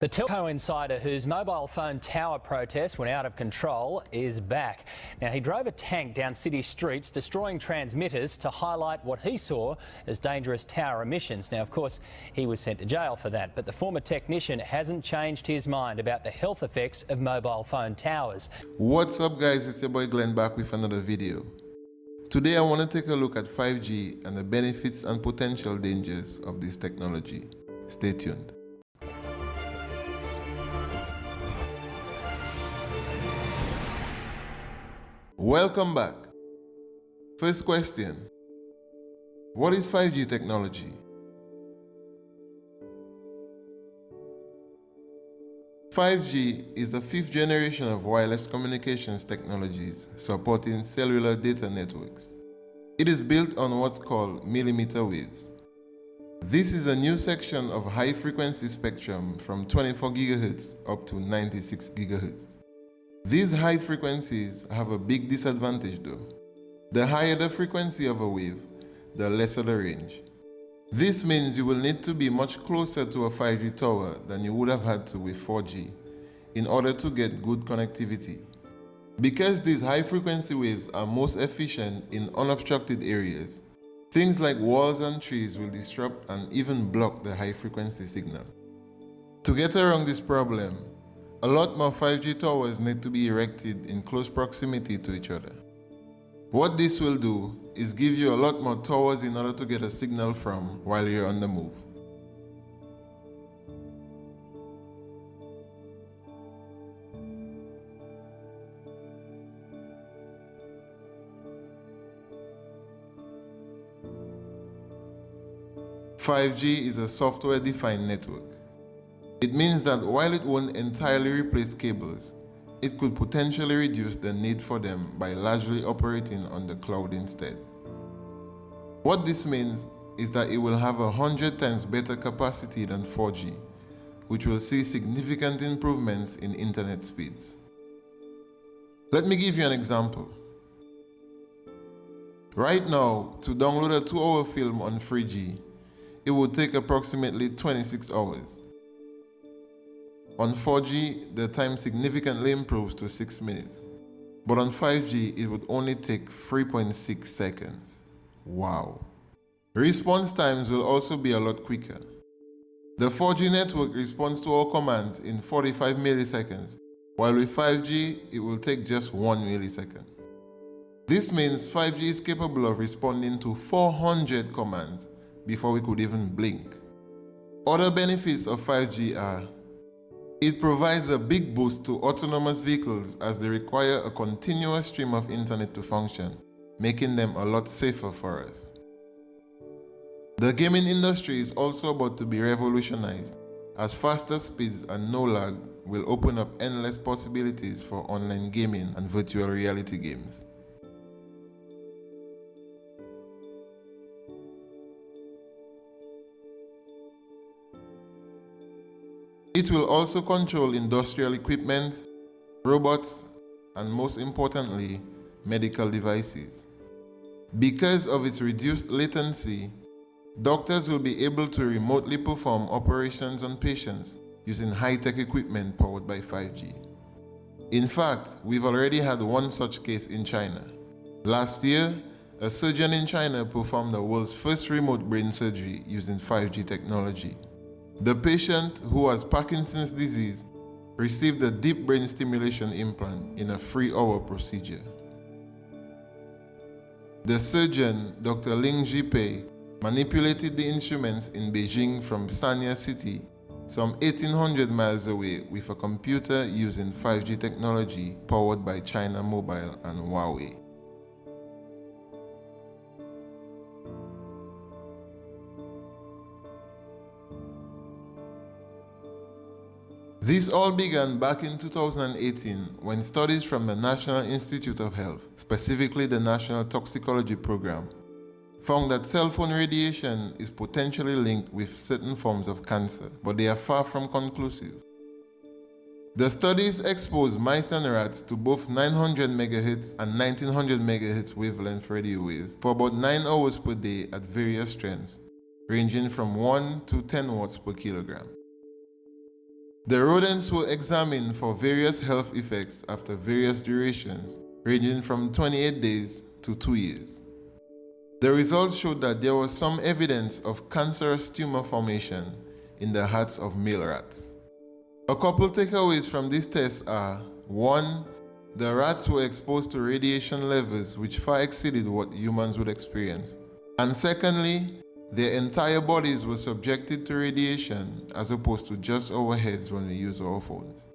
The telco insider whose mobile phone tower protest went out of control is back. Now, he drove a tank down city streets, destroying transmitters to highlight what he saw as dangerous tower emissions. Now, of course, he was sent to jail for that, but the former technician hasn't changed his mind about the health effects of mobile phone towers. What's up, guys? It's your boy Glenn back with another video. Today I want to take a look at 5G and the benefits and potential dangers of this technology. Stay tuned. Welcome back. First question. What is 5G technology? 5G is the fifth generation of wireless communications technologies supporting cellular data networks. It is built on what's called millimeter waves. This is a new section of high-frequency spectrum from 24 GHz up to 96 GHz. These high frequencies have a big disadvantage though. The higher the frequency of a wave, the lesser the range. This means you will need to be much closer to a 5G tower than you would have had to with 4G in order to get good connectivity. Because these high frequency waves are most efficient in unobstructed areas, things like walls and trees will disrupt and even block the high frequency signal. To get around this problem, a lot more 5G towers need to be erected in close proximity to each other. What this will do is give you a lot more towers in order to get a signal from while you're on the move. "5G is a software-defined network. It means that while it won't entirely replace cables, it could potentially reduce the need for them by largely operating on the cloud instead. What this means is that it will have 100 times better capacity than 4G, which will see significant improvements in internet speeds. Let me give you an example. Right now, to download a 2-hour film on 3G, it would take approximately 26 hours. On 4G, the time significantly improves to 6 minutes, but on 5G, it would only take 3.6 seconds. Wow. Response times will also be a lot quicker. The 4G network responds to all commands in 45 milliseconds, while with 5G, it will take just 1 millisecond. This means 5G is capable of responding to 400 commands before we could even blink. Other benefits of 5G are: it provides a big boost to autonomous vehicles as they require a continuous stream of internet to function, making them a lot safer for us. The gaming industry is also about to be revolutionized, as faster speeds and no lag will open up endless possibilities for online gaming and virtual reality games. It will also control industrial equipment, robots, and most importantly, medical devices. Because of its reduced latency, doctors will be able to remotely perform operations on patients using high-tech equipment powered by 5G. In fact, we've already had one such case in China. Last year, a surgeon in China performed the world's first remote brain surgery using 5G technology. The patient, who has Parkinson's disease, received a deep brain stimulation implant in a 3-hour procedure. The surgeon, Dr. Ling Jipei, manipulated the instruments in Beijing from Sanya City, some 1,800 miles away, with a computer using 5G technology powered by China Mobile and Huawei. This all began back in 2018 when studies from the National Institute of Health, specifically the National Toxicology Program, found that cell phone radiation is potentially linked with certain forms of cancer, but they are far from conclusive. The studies exposed mice and rats to both 900 MHz and 1900 MHz wavelength radio waves for about 9 hours per day at various strengths, ranging from 1 to 10 watts per kilogram. The rodents were examined for various health effects after various durations, ranging from 28 days to 2 years. The results showed that there was some evidence of cancerous tumor formation in the hearts of male rats. A couple takeaways from these tests are: 1. The rats were exposed to radiation levels which far exceeded what humans would experience. And secondly, their entire bodies were subjected to radiation as opposed to just our heads when we use our phones.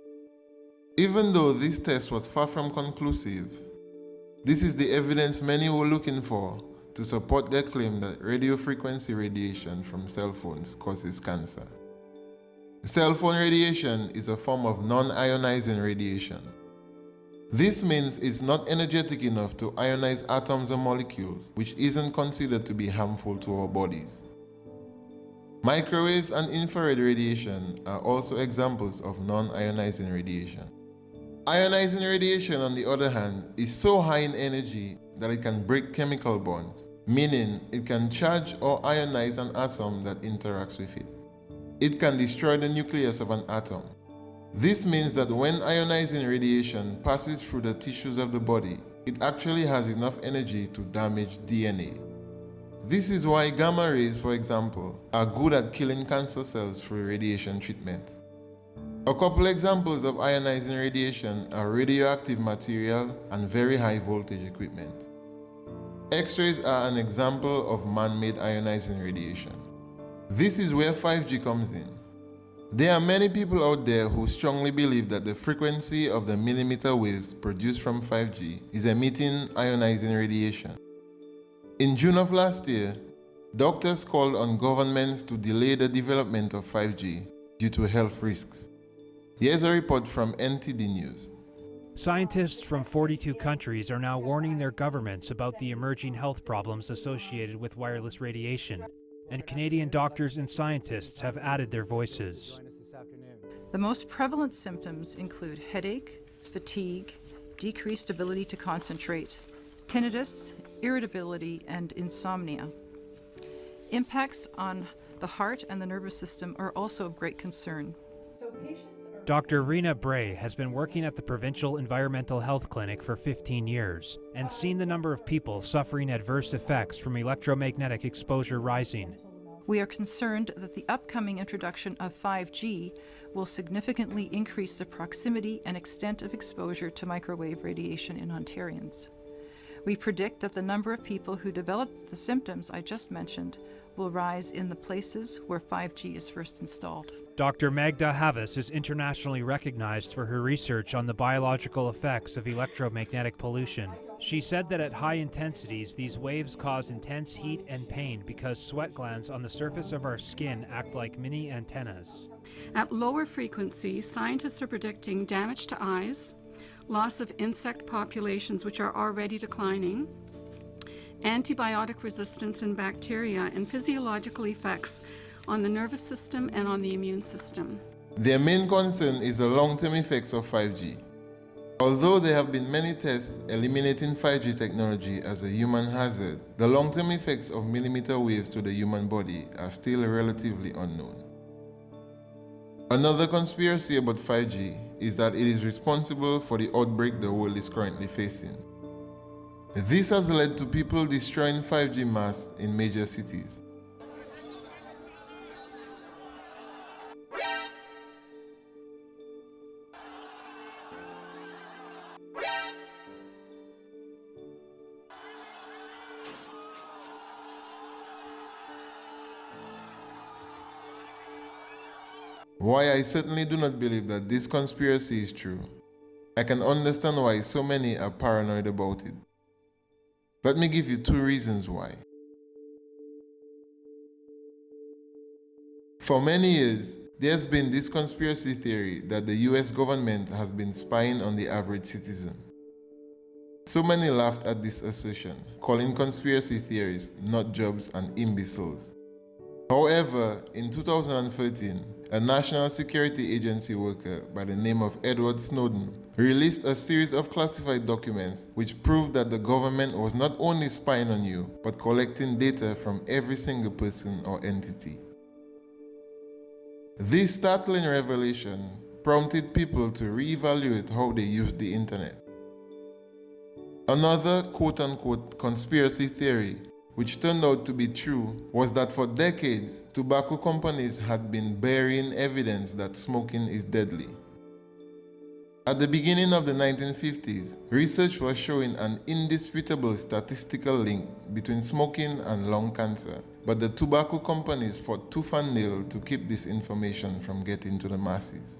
Even though this test was far from conclusive, this is the evidence many were looking for to support their claim that radio frequency radiation from cell phones causes cancer. Cell phone radiation is a form of non-ionizing radiation. This means it's not energetic enough to ionize atoms or molecules, which isn't considered to be harmful to our bodies. Microwaves and infrared radiation are also examples of non-ionizing radiation. Ionizing radiation, on the other hand, is so high in energy that it can break chemical bonds, meaning it can charge or ionize an atom that interacts with it. It can destroy the nucleus of an atom. This means that when ionizing radiation passes through the tissues of the body, it actually has enough energy to damage DNA. This is why gamma rays, for example, are good at killing cancer cells through radiation treatment. A couple examples of ionizing radiation are radioactive material and very high voltage equipment. X-rays are an example of man-made ionizing radiation. This is where 5G comes in. There are many people out there who strongly believe that the frequency of the millimeter waves produced from 5G is emitting ionizing radiation. In June of last year, doctors called on governments to delay the development of 5G due to health risks. Here's a report from NTD News. Scientists from 42 countries are now warning their governments about the emerging health problems associated with wireless radiation, and Canadian doctors and scientists have added their voices. The most prevalent symptoms include headache, fatigue, decreased ability to concentrate, tinnitus, irritability, and insomnia. Impacts on the heart and the nervous system are also of great concern. Dr. Rena Bray has been working at the Provincial Environmental Health Clinic for 15 years and seen the number of people suffering adverse effects from electromagnetic exposure rising. We are concerned that the upcoming introduction of 5G will significantly increase the proximity and extent of exposure to microwave radiation in Ontarians. We predict that the number of people who develop the symptoms I just mentioned will rise in the places where 5G is first installed. Dr. Magda Havas is internationally recognized for her research on the biological effects of electromagnetic pollution. She said that at high intensities, these waves cause intense heat and pain because sweat glands on the surface of our skin act like mini antennas. At lower frequency, scientists are predicting damage to eyes, loss of insect populations which are already declining, antibiotic resistance in bacteria, and physiological effects on the nervous system and on the immune system. Their main concern is the long-term effects of 5G. Although there have been many tests eliminating 5G technology as a human hazard, the long-term effects of millimeter waves to the human body are still relatively unknown. Another conspiracy about 5G is that it is responsible for the outbreak the world is currently facing. This has led to people destroying 5G masts in major cities. Why I certainly do not believe that this conspiracy is true. I can understand why so many are paranoid about it. Let me give you 2 reasons why. For many years, there's been this conspiracy theory that the US government has been spying on the average citizen. So many laughed at this assertion, calling conspiracy theories nut jobs and imbeciles. However, in 2013, a National Security Agency worker by the name of Edward Snowden released a series of classified documents which proved that the government was not only spying on you, but collecting data from every single person or entity. This startling revelation prompted people to reevaluate how they used the internet. Another quote-unquote conspiracy theory, which turned out to be true, was that for decades, tobacco companies had been burying evidence that smoking is deadly. At the beginning of the 1950s, research was showing an indisputable statistical link between smoking and lung cancer, but the tobacco companies fought tooth and nail to keep this information from getting to the masses.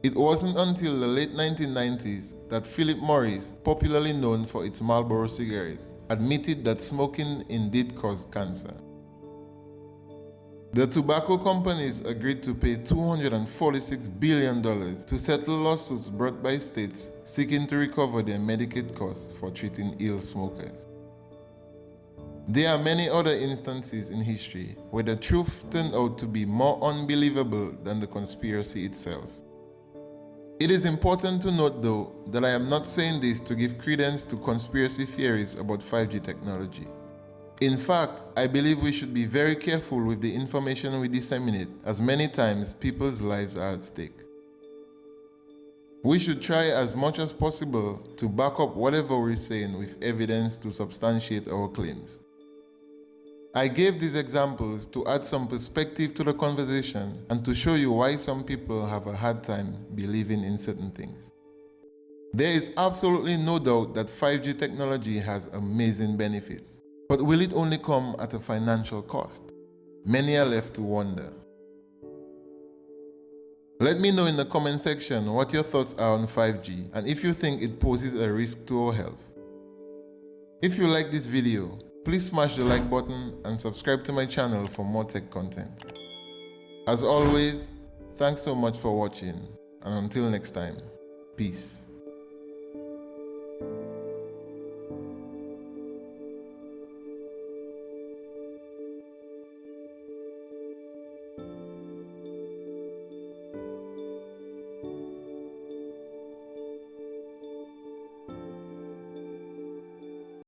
It wasn't until the late 1990s that Philip Morris, popularly known for its Marlboro cigarettes, admitted that smoking indeed caused cancer. The tobacco companies agreed to pay $246 billion to settle lawsuits brought by states seeking to recover their Medicaid costs for treating ill smokers. There are many other instances in history where the truth turned out to be more unbelievable than the conspiracy itself. It is important to note, though, that I am not saying this to give credence to conspiracy theories about 5G technology. In fact, I believe we should be very careful with the information we disseminate, as many times people's lives are at stake. We should try as much as possible to back up whatever we're saying with evidence to substantiate our claims. I gave these examples to add some perspective to the conversation and to show you why some people have a hard time believing in certain things. There is absolutely no doubt that 5G technology has amazing benefits, but will it only come at a financial cost? Many are left to wonder. Let me know in the comment section what your thoughts are on 5G and if you think it poses a risk to our health. If you like this video, please smash the like button and subscribe to my channel for more tech content. As always, thanks so much for watching, and until next time, peace.